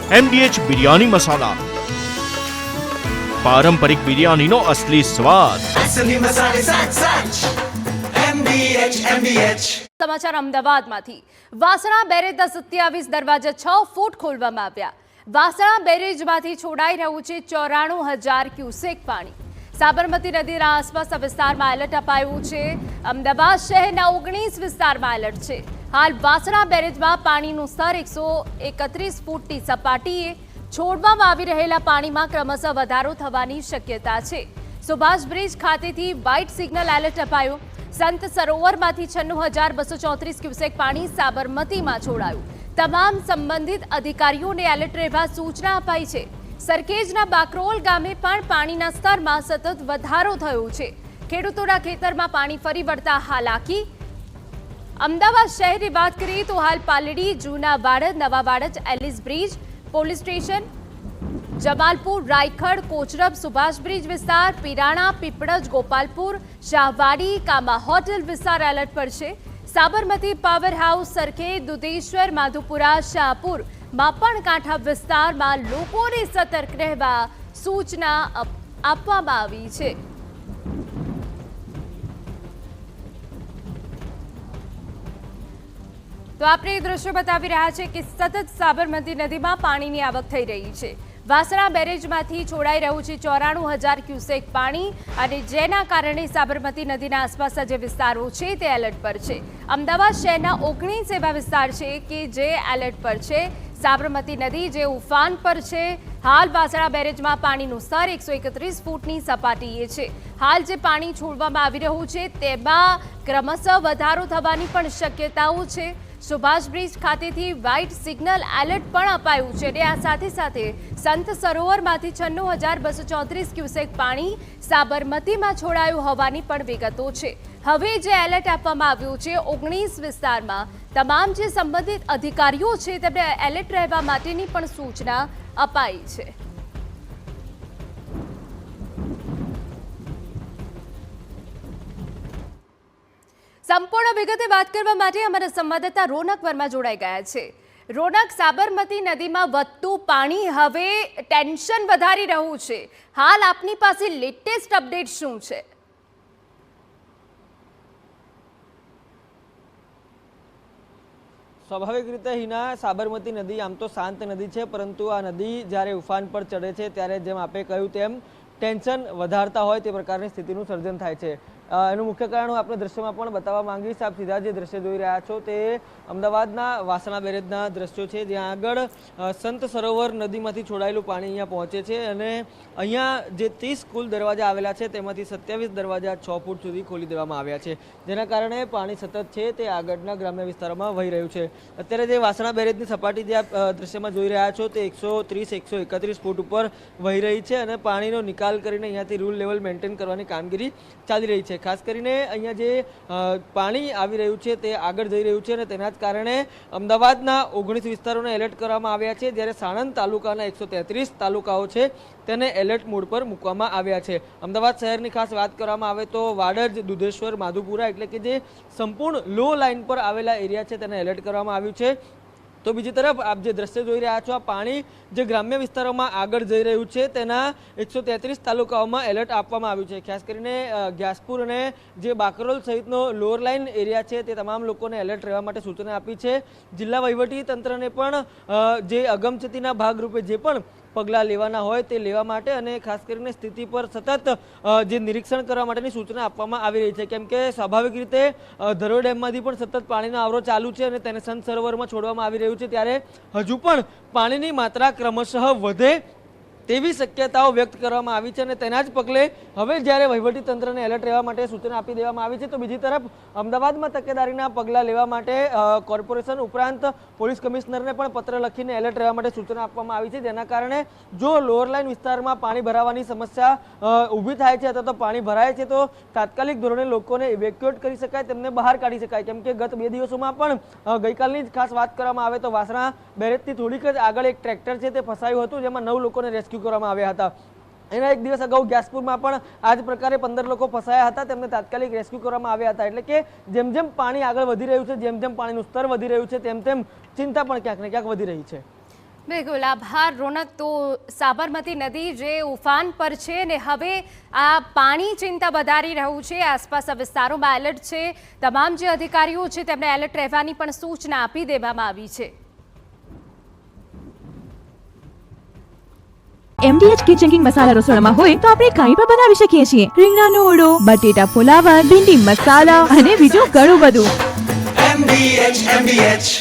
MDH biryani મસાલા, પારંપરિક બિરયાનીનો અસલી સ્વાદ। असली मसाले साच साच MDH સમાચાર અમદાવાદમાંથી વાસણા બેરેજના 27 દરવાજા 6 ફૂટ ખોલવામાં આવ્યા। વાસણા બેરેજમાંથી છોડાઈ રહ્યું છે 94,000 ક્યુસેક પાણી। સાબરમતી નદીના આસપાસના વિસ્તારમાં એલર્ટ અપાયું છે। અમદાવાદ શહેરના 19 વિસ્તારમાં એલર્ટ છે। હાલ વાસણા બેરેજમાં પાણીનું સ્તર 131 ફૂટની સપાટીએ છોડવામાં આવી રહેલા પાણીમાં ક્રમશઃ વધારો થવાની શક્યતા છે। સુભાષ બ્રિજ ખાતેથી વ્હાઇટ સિગ્નલ એલર્ટ અપાયું। સંત સરોવરમાંથી 96,234 ક્યુસેક પાણી સાબરમતીમાં છોડાયું। તમામ સંબંધિત અધિકારીઓને એલર્ટ રહેવા સૂચના અપાઈ છે। સરખેજના બાકરોલ ગામે પણ પાણીના સ્તરમાં સતત વધારો થયો છે। ખેડૂતોના ખેતરમાં પાણી ફરી વળતા હાલાકી। અમદાવાદ શહેરની વાત કરીએ તો હાલ પાલડી, જૂના વાડજ, નવા Vadaj, Ellis bridge, police station, Jamalpur, Raikhad, Kochrab, Subhash bridge વિસ્તાર, પીરાણા, પીપળજ, ગોપાલપુર, શાહવાડી, કામા હોટેલ વિસ્તાર એલર્ટ પર છે। સાબરમતી, પાવર હાઉસ, સરખેજ, દુધેશ્વર, માધુપુરા, શાહપુર, માપણકાંઠા વિસ્તારમાં લોકોને સતર્ક રહેવા સૂચના આપવામાં આવી છે। તો આપણે એ દ્રશ્યો બતાવી રહ્યા છે કે સતત સાબરમતી નદીમાં પાણીની આવક થઈ રહી છે। વાસણા બેરેજમાંથી છોડાઈ રહ્યું છે 94,000 ક્યુસેક પાણી અને જેના કારણે સાબરમતી નદીના આસપાસના જે વિસ્તારો છે તે એલર્ટ પર છે। અમદાવાદ શહેરના 19 એવા વિસ્તાર છે કે જે એલર્ટ પર છે। સાબરમતી નદી જે ઉફાન પર છે। હાલ વાસણા બેરેજમાં પાણીનું સ્તર 131 ફૂટની સપાટીએ છે। હાલ જે પાણી છોડવામાં આવી રહ્યું છે તેમાં ક્રમશઃ વધારો થવાની પણ શક્યતાઓ છે। સુભાષ બ્રિજ ખાતેથી વ્હાઇટ સિગ્નલ એલર્ટ પણ અપાયું છે અને આ સાથે સાથે સંત સરોવરમાંથી 96,234 ક્યુસેક પાણી સાબરમતીમાં છોડાયું હોવાની પણ વિગતો છે। હવે જે એલર્ટ આપવામાં આવ્યું છે 19 વિસ્તારમાં તમામ જે સંબંધિત અધિકારીઓ છે તેમને એલર્ટ રહેવા માટેની પણ સૂચના અપાઈ છે। સંપૂર્ણ વિગતે વાત કરવા માટે અમારા સંવાદદાતા રોનક વર્મા જોડાઈ ગયા છે। રોનક, સાબરમતી નદીમાં વધતું પાણી હવે ટેન્શન વધારી રહ્યું છે। હાલ આપની પાસે લેટેસ્ટ અપડેટ શું છે? સ્વાભાવિક રીતે હિના, સાબરમતી નદી આમ તો શાંત નદી છે, પરંતુ આ નદી જ્યારે ઉફાન પર ચડે છે ત્યારે જેમ આપે કહ્યું તેમ ટેન્શન વધારતા હોય તે પ્રકારની સ્થિતિનું સર્જન થાય છે। એનું મુખ્ય કારણ હું આપણે દ્રશ્યમાં પણ બતાવવા માંગીશ। આપ સીધા જે દ્રશ્ય જોઈ રહ્યા છો તે અમદાવાદના વાસણા બેરેજના દ્રશ્યો છે, જ્યાં આગળ સંત સરોવર નદીમાંથી છોડાયેલું પાણી અહીંયા પહોંચે છે અને અહીંયા જે 30 કુલ દરવાજા આવેલા છે તેમાંથી 27 દરવાજા 6 ફૂટ સુધી ખોલી દેવામાં આવ્યા છે, જેના કારણે પાણી સતત છે તે આગળના ગ્રામ્ય વિસ્તારોમાં વહી રહ્યું છે। અત્યારે જે વાસણા બેરેજની સપાટી જે આપ દ્રશ્યમાં જોઈ રહ્યા છો તે 130-131 ફૂટ ઉપર વહી રહી છે અને પાણીનો નિકાલ કરીને અહીંયાથી રૂલ લેવલ મેન્ટેન કરવાની કામગીરી ચાલી રહી છે। ખાસ કરીને અહીંયા જે પાણી આવી રહ્યું છે તે આગળ જઈ રહ્યું છે અને તેના જ કારણે અમદાવાદના 19 વિસ્તારોને એલર્ટ કરવામાં આવ્યા છે, જ્યારે સાણંદ તાલુકાના 133 તાલુકાઓ છે તેને એલર્ટ મોડ પર મૂકવામાં આવ્યા છે। અમદાવાદ શહેરની ખાસ વાત કરવામાં આવે તો વાડજ, દુધેશ્વર, માધુપુરા એટલે કે જે સંપૂર્ણ લો લાઇન પર આવેલા એરિયા છે તેને એલર્ટ કરવામાં આવ્યું છે। તો બીજી તરફ આપ જે દ્રશ્ય જોઈ રહ્યા છો આ પાણી જે ગ્રામ્ય વિસ્તારોમાં આગળ જઈ રહ્યું છે તેના 133 તાલુકાઓમાં એલર્ટ આપવામાં આવ્યું છે। ખાસ કરીને ગ્યાસપુર અને જે બાકરોલ સહિતનો લોઅર લાઇન એરિયા છે તે તમામ લોકોને એલર્ટ રહેવા માટે સૂચના આપી છે। જિલ્લા વહીવટી તંત્રને પણ જે અગમચેતીના ભાગરૂપે જે પણ પગલાં લેવાના હોય તે લેવા માટે અને ખાસ કરીને સ્થિતિ પર સતત જે નિરીક્ષણ કરવા માટેની સૂચના આપવામાં આવી રહી છે, કેમ કે સ્વાભાવિક રીતે ધરોઈ ડેમમાંથી પણ સતત પાણીનો આવરો ચાલુ છે અને તેને સંત સરોવરમાં છોડવામાં આવી રહ્યું છે, ત્યારે હજુ પણ પાણીની માત્રા ક્રમશઃ વધે તેવી શક્યતાઓ વ્યક્ત કરવામાં આવી છે અને તેના જ પગલે હવે જ્યારે વહીવટી તંત્રને એલર્ટ રહેવા માટે સૂચના આપી દેવામાં આવી છે, તો બીજી તરફ અમદાવાદમાં તકેદારીના પગલાં લેવા માટે કોર્પોરેશન ઉપરાંત પોલીસ કમિશનરને પણ પત્ર લખીને એલર્ટ રહેવા માટે સૂચના આપવામાં આવી છે, જેના કારણે જો લોઅર લાઇન વિસ્તારમાં પાણી ભરાવાની સમસ્યા ઊભી થાય છે અથવા તો પાણી ભરાય છે તો તાત્કાલિક ધોરણે લોકોને ઇવેક્યુએટ કરી શકાય, તેમને બહાર કાઢી શકાય। કેમ કે ગત 2 દિવસોમાં પણ ગઈકાલની જ ખાસ વાત કરવામાં આવે તો વાસણા બેરેજથી થોડીક જ આગળ એક ટ્રેક્ટર છે તે ફસાયું હતું, જેમાં 9 લોકોને રેસ્ક્યુ કરવામાં આવ્યા હતા। એના એક દિવસ અગાઉ ગ્યાસપુરમાં પણ આ જ પ્રકારે 15 લોકો ફસાયા હતા, તેમને તાત્કાલિક રેસ્ક્યુ કરવામાં આવ્યા હતા। એટલે કે જેમ જેમ પાણી આગળ વધી રહ્યું છે, જેમ જેમ પાણીનું સ્તર વધી રહ્યું છે તેમ તેમ ચિંતા પણ ક્યાંક ને ક્યાંક વધી રહી છે। બિલકુલ આભાર રોનક. તો સાબરમતી નદી જે ઉફાન પર છે ને હવે આ પાણી ચિંતા વધારી રહ્યું છે. આસપાસના વિસ્તારોમાં એલર્ટ છે. તમામ જે અધિકારીઓ છે તેમને એલર્ટ રહેવાની પણ સૂચના આપી દેવામાં આવી છે. MDH કિચન કિંગ મસાલા રસોડામાં હોય તો આપણે કંઈ પણ બનાવી શકીએ છીએ. રીંગણાનો ઓળો, બટેટા ફુલાવર, ભીંડી મસાલા અને બીજું ઘણું બધું. MDH